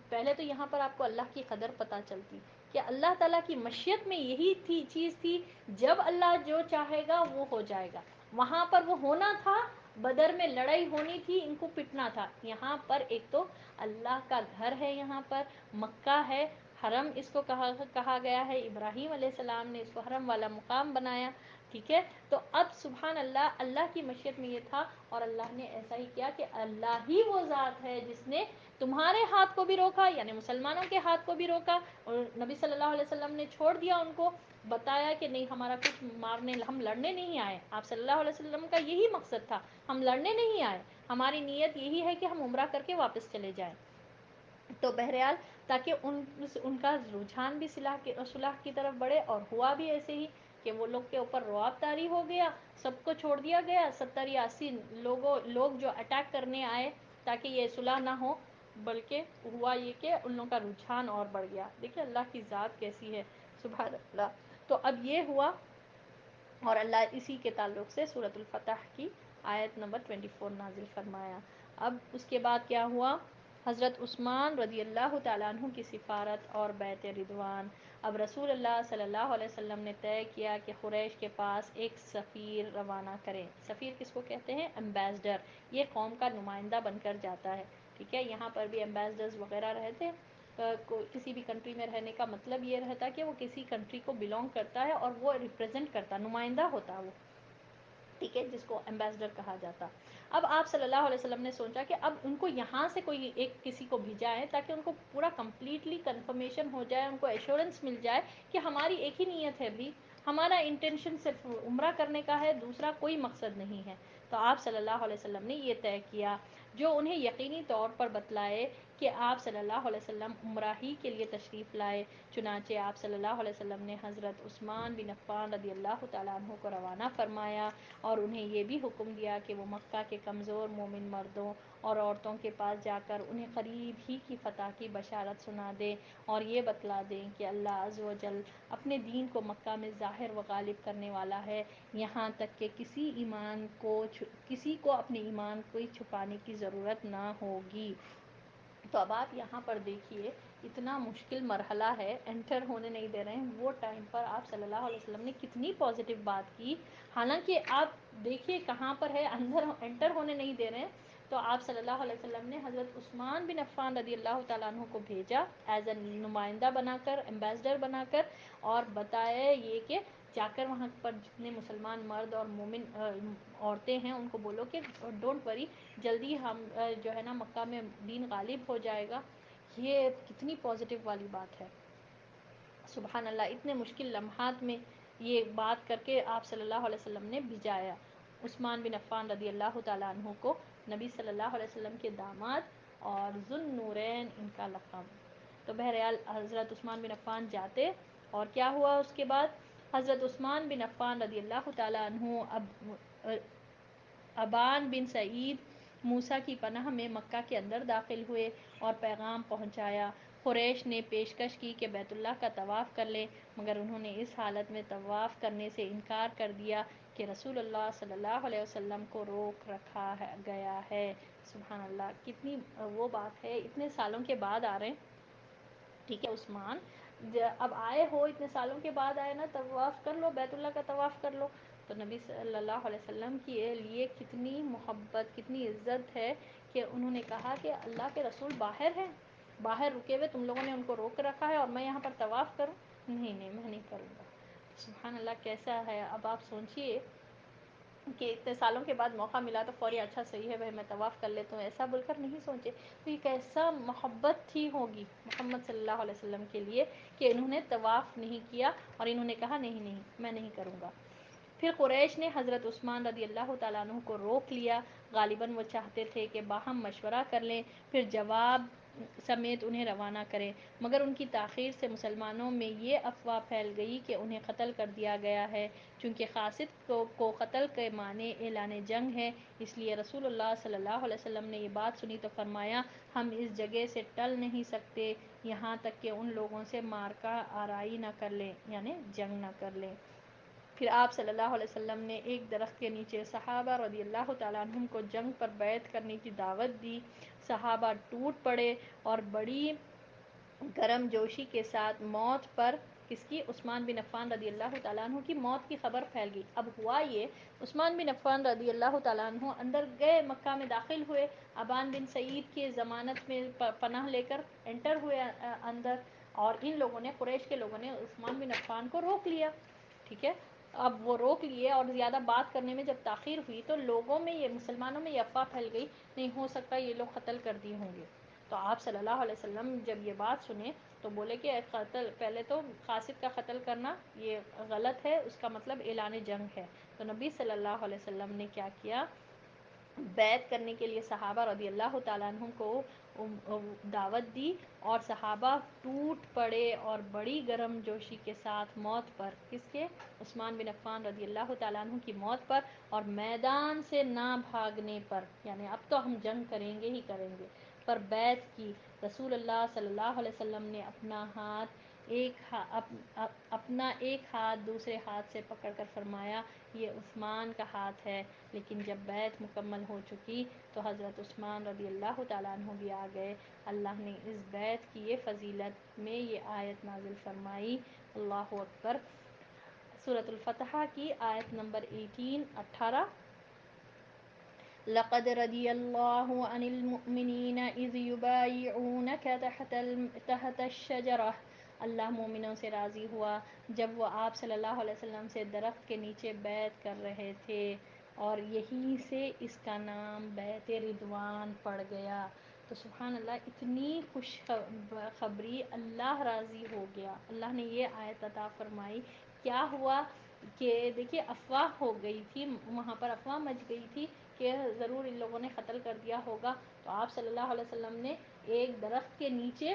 A: پہلے تو یہاں پر آپ کو اللہ کی قدر پتہ چلتی کہ اللہ تعالیٰ کی مشیت میں یہی چیز تھی، جب اللہ جو چاہے گا وہ ہو جائے گا. وہاں پر وہ ہونا تھا، بدر میں لڑائی ہونی تھی، ان کو پٹنا تھا. یہاں پر ایک تو اللہ کا گھر ہے، یہاں پر مکہ ہے، حرم اس کو کہا گیا ہے، ابراہیم علیہ السلام نے اس کو حرم والا مقام بنایا، ٹھیک ہے. تو اب سبحان اللہ، اللہ کی مشیت میں یہ تھا، اور اللہ نے ایسا ہی کیا کہ اللہ ہی وہ ذات ہے جس نے تمہارے ہاتھ کو بھی روکا، یعنی مسلمانوں کے ہاتھ کو بھی روکا، اور نبی صلی اللہ علیہ وسلم نے چھوڑ دیا ان کو، بتایا کہ نہیں ہمارا کچھ مارنے، ہم لڑنے نہیں آئے. آپ صلی اللہ علیہ وسلم کا یہی مقصد تھا، ہم لڑنے نہیں آئے، ہماری نیت یہی ہے کہ ہم عمرہ کر کے واپس چلے جائیں. تو بہرحال تاکہ ان کا رجحان بھی صلح کی طرف بڑھے، اور ہوا بھی ایسے ہی. کہ وہ لوگ کے اوپر رعب طاری ہو گیا، سب کو چھوڑ دیا گیا، 70 یا 80 لوگ جو اٹیک کرنے آئے تاکہ یہ صلح نہ ہو، بلکہ ہوا یہ کہ ان لوگوں کا رجحان اور بڑھ گیا. دیکھیں اللہ کی ذات کیسی ہے، سبحان اللہ. تو اب یہ ہوا، اور اللہ اسی کے تعلق سے سورۃ الفتح کی آیت نمبر 24 نازل فرمایا. اب اس کے بعد کیا ہوا؟ حضرت عثمان رضی اللہ تعالیٰ عنہ کی سفارت اور بیعت رضوان. اب رسول اللہ صلی اللہ علیہ وسلم نے طے کیا کہ قریش کے پاس ایک سفیر روانہ کریں. سفیر کس کو کہتے ہیں؟ ایمبیسڈر. یہ قوم کا نمائندہ بن کر جاتا ہے. ٹھیک ہے، یہاں پر بھی ایمبیسڈرز وغیرہ رہتے. کسی بھی کنٹری میں رہنے کا مطلب یہ رہتا ہے کہ وہ کسی کنٹری کو بلونگ کرتا ہے اور وہ ریپرزینٹ کرتا، نمائندہ ہوتا وہ. ٹھیک ہے، جس کو ایمبیسڈر کہا جاتا. اب آپ صلی اللہ علیہ وسلم نے سوچا کہ اب ان کو یہاں سے کوئی ایک کسی کو بھیجا ہے تاکہ ان کو پورا کمپلیٹلی کنفرمیشن ہو جائے، ان کو ایشورنس مل جائے کہ ہماری ایک ہی نیت ہے بھی، ہمارا انٹینشن صرف عمرہ کرنے کا ہے، دوسرا کوئی مقصد نہیں ہے. تو آپ صلی اللہ علیہ وسلم نے یہ طے کیا، جو انہیں یقینی طور پر بتلائے کہ آپ صلی اللہ علیہ وسلم عمرہ ہی کے لیے تشریف لائے. چنانچہ آپ صلی اللہ علیہ وسلم نے حضرت عثمان بن عفان رضی اللہ تعالیٰ عنہ کو روانہ فرمایا اور انہیں یہ بھی حکم دیا کہ وہ مکہ کے کمزور مومن مردوں اور عورتوں کے پاس جا کر انہیں قریب ہی کی فتح کی بشارت سنا دیں اور یہ بتلا دیں کہ اللہ عز و جل اپنے دین کو مکہ میں ظاہر و غالب کرنے والا ہے، یہاں تک کہ کسی کو اپنے ایمان کو چھپانے کی ضرورت نہ ہوگی. تو اب آپ یہاں پر دیکھیے اتنا مشکل مرحلہ ہے، انٹر ہونے نہیں دے رہے ہیں. وہ ٹائم پر آپ صلی اللہ علیہ وسلم نے کتنی پازیٹیو بات کی، حالانکہ آپ دیکھیے کہاں پر ہے، اندر انٹر ہونے نہیں دے رہے ہیں. تو آپ صلی اللہ علیہ وسلم نے حضرت عثمان بن عفان رضی اللہ تعالیٰ عنہ کو بھیجا ایز اے نمائندہ بنا کر، ایمبیسڈر بنا کر، اور بتایا یہ کہ جا کر وہاں پر جتنے مسلمان مرد اور مومن عورتیں ہیں ان کو بولو کہ ڈونٹ وری، جلدی ہم جو ہے نا مکہ میں دین غالب ہو جائے گا. یہ کتنی پازیٹیو والی بات ہے، سبحان اللہ. اتنے مشکل لمحات میں یہ بات کر کے آپ صلی اللہ علیہ وسلم نے بھیجایا عثمان بن عفان رضی اللہ تعالیٰ عنہ کو، نبی صلی اللہ علیہ وسلم کے داماد اور ذو النورین ان کا لقب. تو بہرحال حضرت عثمان بن عفان جاتے، اور کیا ہوا اس کے بعد؟ حضرت عثمان بن عفان رضی اللہ تعالیٰ عنہ ابان بن سعید موسیٰ کی پناہ میں مکہ کے اندر داخل ہوئے اور پیغام پہنچایا. قریش نے پیشکش کی کہ بیت اللہ کا طواف کر لیں، مگر انہوں نے اس حالت میں طواف کرنے سے انکار کر دیا کہ رسول اللہ صلی اللہ علیہ وسلم کو روک رکھا گیا ہے. سبحان اللہ، کتنی وہ بات ہے، اتنے سالوں کے بعد آ رہے ہیں. ٹھیک ہے عثمان، اب آئے ہو اتنے سالوں کے بعد آئے نا، طواف کر لو، بیت اللہ کا طواف کر لو. تو نبی صلی اللہ علیہ وسلم کے لیے کتنی محبت، کتنی عزت ہے کہ انہوں نے کہا کہ اللہ کے رسول باہر ہیں، باہر رکے ہوئے، تم لوگوں نے ان کو روک رکھا ہے اور میں یہاں پر طواف کروں؟ نہیں میں نہیں کروں گا. سبحان اللہ کیسا ہے. اب آپ سوچئے کہ اتنے سالوں کے بعد موقع ملا تو فوری اچھا صحیح ہے بھائی میں طواف کر لیتا ہوں، ایسا بول کر نہیں سوچے. تو یہ کیسا محبت تھی ہوگی محمد صلی اللہ علیہ وسلم کے لیے کہ انہوں نے طواف نہیں کیا اور انہوں نے کہا نہیں میں نہیں کروں گا. پھر قریش نے حضرت عثمان رضی اللہ تعالیٰ عنہ کو روک لیا. غالباً وہ چاہتے تھے کہ باہم مشورہ کر لیں پھر جواب سمیت انہیں روانہ کریں، مگر ان کی تاخیر سے مسلمانوں میں یہ افواہ پھیل گئی کہ انہیں قتل کر دیا گیا ہے. چونکہ قاصد کو قتل کے معنی اعلان جنگ ہے، اس لیے رسول اللہ صلی اللہ علیہ وسلم نے یہ بات سنی تو فرمایا ہم اس جگہ سے ٹل نہیں سکتے یہاں تک کہ ان لوگوں سے مارکہ آرائی نہ کر لیں، یعنی جنگ نہ کر لیں. پھر آپ صلی اللہ علیہ وسلم نے ایک درخت کے نیچے صحابہ رضی اللہ تعالیٰ عنہم کو جنگ پر بیعت کرنے کی دعوت دی. صحابہ ٹوٹ پڑے اور بڑی گرم جوشی کے ساتھ موت پر، کس کی؟ عثمان بن عفان رضی اللہ تعالیٰ عنہ کی موت کی خبر پھیل گئی. اب ہوا یہ، عثمان بن عفان رضی اللہ تعالیٰ عنہ اندر گئے، مکہ میں داخل ہوئے، ابان بن سعید کی ضمانت میں پناہ لے کر انٹر ہوئے اندر، اور ان لوگوں نے، قریش کے لوگوں نے عثمان بن عفان کو روک لیا. ٹھیک ہے، اب وہ روک لیے اور زیادہ بات کرنے میں جب تاخیر ہوئی تو لوگوں میں یہ، مسلمانوں میں یہ افواہ پھیل گئی نہیں ہو سکتا یہ لوگ قتل کر دیے ہوں گے. تو آپ صلی اللہ علیہ وسلم جب یہ بات سنے تو بولے کہ قتل، پہلے تو قاصد کا قتل کرنا یہ غلط ہے، اس کا مطلب اعلان جنگ ہے. تو نبی صلی اللہ علیہ وسلم نے کیا کیا، بیعت کرنے کے لیے صحابہ رضی اللہ تعالیٰ عنہ کو دعوت دی، اور صحابہ ٹوٹ پڑے اور بڑی گرم جوشی کے ساتھ موت پر، کس کے؟ عثمان بن عفان رضی اللہ تعالیٰ عنہ کی موت پر، اور میدان سے نہ بھاگنے پر، یعنی اب تو ہم جنگ کریں گے ہی کریں گے، پر بیعت کی۔ رسول اللہ صلی اللہ علیہ وسلم نے اپنا ایک ہاتھ دوسرے ہاتھ سے پکڑ کر فرمایا یہ عثمان کا ہاتھ ہے، لیکن جب بیعت مکمل ہو چکی تو حضرت عثمان رضی اللہ تعالیٰ عنہ بھی آ گئے۔ اللہ نے اس بیعت کی یہ فضیلت میں یہ آیت نازل فرمائی، اللہ اکبر، سورۃ الفتح کی آیت نمبر 18۔ لقد رضی اللہ عن المؤمنین اذ یبایعونک تحت الشجرہ، اللہ مومنوں سے راضی ہوا جب وہ آپ صلی اللہ علیہ وسلم سے درخت کے نیچے بیعت کر رہے تھے، اور یہیں سے اس کا نام بیعت رضوان پڑ گیا۔ تو سبحان اللہ، اتنی خوش خبری، اللہ راضی ہو گیا، اللہ نے یہ آیت عطا فرمائی۔ کیا ہوا کہ دیکھیے افواہ ہو گئی تھی، وہاں پر افواہ مچ گئی تھی کہ ضرور ان لوگوں نے قتل کر دیا ہوگا، تو آپ صلی اللہ علیہ وسلم نے ایک درخت کے نیچے،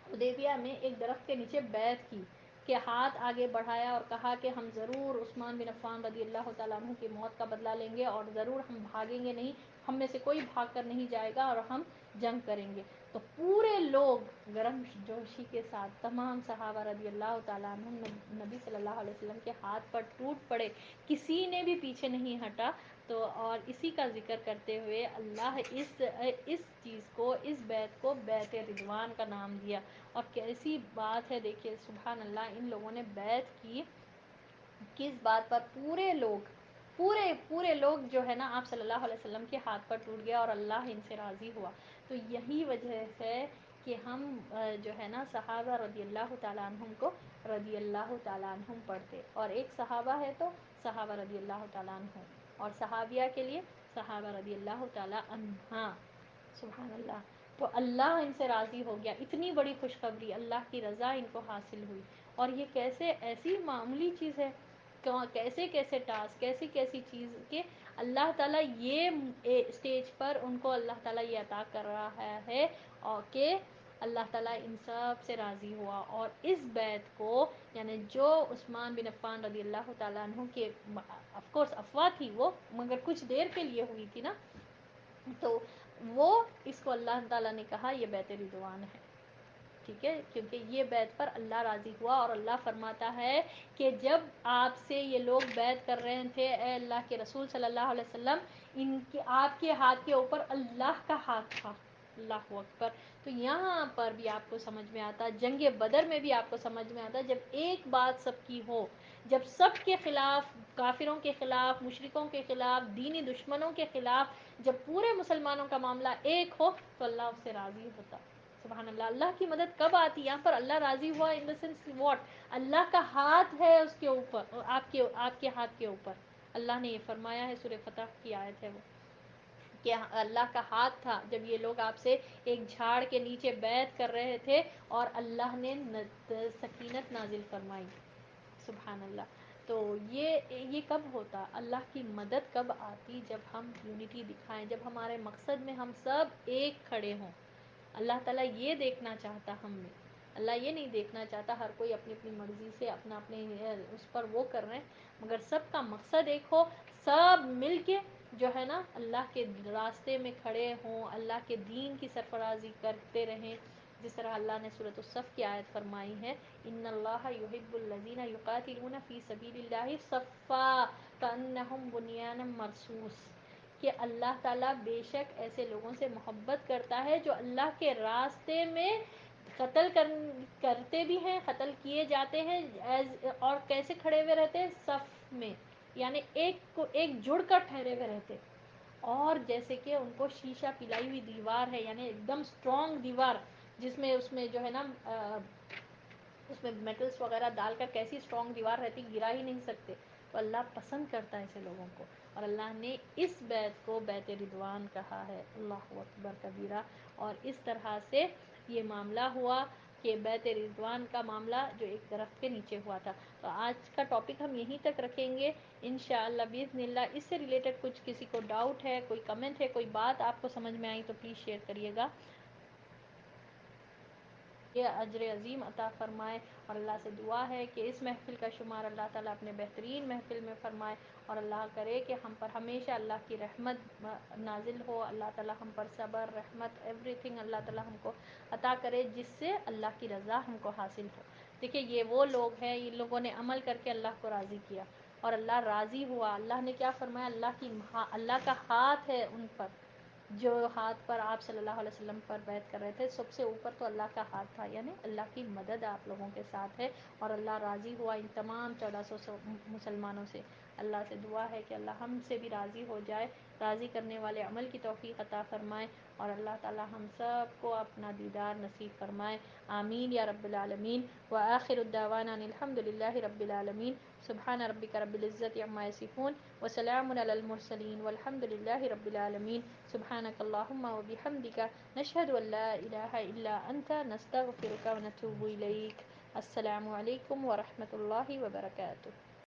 A: حدیبیہ میں ایک درخت کے نیچے بیعت کی، کہ ہاتھ آگے بڑھایا اور کہا کہ ہم ضرور عثمان بن عفان رضی اللہ تعالیٰ عنہ کی موت کا بدلہ لیں گے، اور ضرور ہم بھاگیں گے نہیں، ہم میں سے کوئی بھاگ کر نہیں جائے گا، اور ہم جنگ کریں گے۔ تو پورے لوگ گرم جوشی کے ساتھ، تمام صحابہ رضی اللہ تعالیٰ عنہ نبی صلی اللہ علیہ وسلم کے ہاتھ پر ٹوٹ پڑے، کسی نے بھی پیچھے نہیں ہٹا۔ تو اور اسی کا ذکر کرتے ہوئے اللہ اس چیز کو، اس بیعت کو بیعت رضوان کا نام دیا۔ اور کیسی بات ہے، دیکھیے سبحان اللہ، ان لوگوں نے بیعت کی کس بات پر؟ پورے لوگ جو ہے نا آپ صلی اللہ علیہ وسلم کے ہاتھ پر ٹوٹ گیا، اور اللہ ان سے راضی ہوا۔ تو یہی وجہ ہے کہ ہم جو ہے نا صحابہ رضی اللہ تعالیٰ عنہم کو رضی اللہ تعالیٰ عنہم پڑھتے، اور ایک صحابہ ہے تو صحابہ رضی اللہ تعالیٰ عنہ، اور صحابیہ کے لیے صحابہ رضی اللہ تعالیٰ عنہا، سبحان اللہ۔ تو اللہ ان سے راضی ہو گیا، اتنی بڑی خوشخبری، اللہ کی رضا ان کو حاصل ہوئی۔ اور یہ کیسے ایسی معمولی چیز ہے، کیسے کیسے ٹاسک، کیسی کیسی چیز کہ اللہ تعالیٰ یہ اسٹیج پر ان کو اللہ تعالیٰ یہ عطا کر رہا ہے، اور کہ اللہ تعالیٰ ان سب سے راضی ہوا۔ اور اس بیعت کو، یعنی جو عثمان بن عفان رضی اللہ تعالیٰ عنہ کے آف کورس افواہ تھی وہ، مگر کچھ دیر کے لیے ہوئی تھی نا، تو وہ اس کو اللہ تعالیٰ نے کہا یہ بیعت رضوان ہے، ٹھیک ہے، کیونکہ یہ بیعت پر اللہ راضی ہوا، اور اللہ فرماتا ہے کہ جب آپ سے یہ لوگ بیعت کر رہے تھے اے اللہ کے رسول صلی اللہ علیہ وسلم، ان کے آپ کے ہاتھ کے اوپر اللہ کا ہاتھ تھا، اللہ اکبر۔ تو یہاں پر بھی آپ کو سمجھ میں آتا، جنگ بدر میں بھی آپ کو سمجھ میں آتا، جب ایک بات سب کی ہو، جب سب کے خلاف، کافروں کے خلاف، مشرکوں کے خلاف، دینی دشمنوں کے خلاف، جب پورے مسلمانوں کا معاملہ ایک ہو تو اللہ اس سے راضی ہوتا، سبحان اللہ۔ اللہ کی مدد کب آتی؟ یہاں پر اللہ راضی ہوا ان دا سینس واٹ، اللہ کا ہاتھ ہے اس کے اوپر، آپ کے ہاتھ کے اوپر، اللہ نے یہ فرمایا ہے، سورہ فتح کی آیت ہے وہ، کہ اللہ کا ہاتھ تھا جب یہ لوگ آپ سے ایک جھاڑ کے نیچے بیعت کر رہے تھے، اور اللہ نے سکینت نازل فرمائی، سبحان اللہ۔ تو یہ کب ہوتا؟ اللہ کی مدد کب آتی؟ جب ہم یونٹی دکھائیں، جب ہمارے مقصد میں ہم سب ایک کھڑے ہوں۔ اللہ تعالیٰ یہ دیکھنا چاہتا ہم میں، اللہ یہ نہیں دیکھنا چاہتا ہر کوئی اپنی اپنی مرضی سے اپنے اس پر وہ کر رہے ہیں، مگر سب کا مقصد ایک ہو، سب مل کے جو ہے نا اللہ کے راستے میں کھڑے ہوں، اللہ کے دین کی سرفرازی کرتے رہیں، جس طرح اللہ نے سورۃ الصف کی آیت فرمائی ہے، ان اللہ یحب الذین یقاتلون فی سبیل اللہ صفا کانہم بنیان مرصوص، کہ اللہ تعالیٰ بے شک ایسے لوگوں سے محبت کرتا ہے جو اللہ کے راستے میں قتل کرتے بھی ہیں، قتل کیے جاتے ہیں، اور کیسے کھڑے ہوئے رہتے ہیں؟ صف میں، یعنی ایک جڑ کر ٹھہرے ہوئے رہتے، اور جیسے کہ ان کو شیشہ پلائی ہوئی دیوار ہے، یعنی ایک دم اسٹرانگ دیوار، جس میں اس میں جو ہے نا اس میں میٹلز وغیرہ ڈال کر کیسی اسٹرانگ دیوار رہتی، گرا ہی نہیں سکتے۔ تو اللہ پسند کرتا ہے ایسے لوگوں کو، اور اللہ نے اس بیعت کو بیعت رضوان کہا ہے، اللہ اکبر کبیرہ۔ اور اس طرح سے یہ معاملہ ہوا، کہ بیت رضوان کا معاملہ جو ایک درخت کے نیچے ہوا تھا. تو آج کا ٹاپک ہم یہیں تک رکھیں گے انشاءاللہ باذن اللہ. اس سے ریلیٹڈ کچھ کسی کو ڈاؤٹ ہے، کوئی کمنٹ ہے، کوئی بات آپ کو سمجھ میں آئی تو پلیز شیئر کریے گا. یہ اجر عظیم عطا فرمائے، اور اللہ سے دعا ہے کہ اس محفل کا شمار اللہ تعالیٰ اپنے بہترین محفل میں فرمائے، اور اللہ کرے کہ ہم پر ہمیشہ اللہ کی رحمت نازل ہو. اللہ تعالیٰ ہم پر صبر، رحمت، ایوری تھنگ اللہ تعالیٰ ہم کو عطا کرے جس سے اللہ کی رضا ہم کو حاصل ہو. دیکھیے یہ وہ لوگ ہیں، ان لوگوں نے عمل کر کے اللہ کو راضی کیا اور اللہ راضی ہوا. اللہ نے کیا فرمایا؟ اللہ کا ہاتھ ہے ان پر، جو ہاتھ پر آپ صلی اللہ علیہ وسلم پر بیعت کر رہے تھے. سب سے اوپر تو اللہ کا ہاتھ تھا، یعنی اللہ کی مدد آپ لوگوں کے ساتھ ہے، اور اللہ راضی ہوا ان تمام 1400 مسلمانوں سے. اللہ سے دعا ہے کہ اللہ ہم سے بھی راضی ہو جائے، راضی کرنے والے عمل کی توفیق عطا فرمائے، اور اللہ تعالی ہم سب کو اپنا دیدار نصیب فرمائے. آمین یا رب العالمین. وآخر الدعوانا ان الحمد للہ رب العالمین. سبحان ربک رب العزت عما یصفون وسلام علی المرسلین والحمد للہ رب العالمین. سبحانک اللہم وبحمدک نشہد ان لا الہ الا انت نستغفرک ونتوب الیک. السلام علیکم ورحمۃ اللہ وبرکاتہ.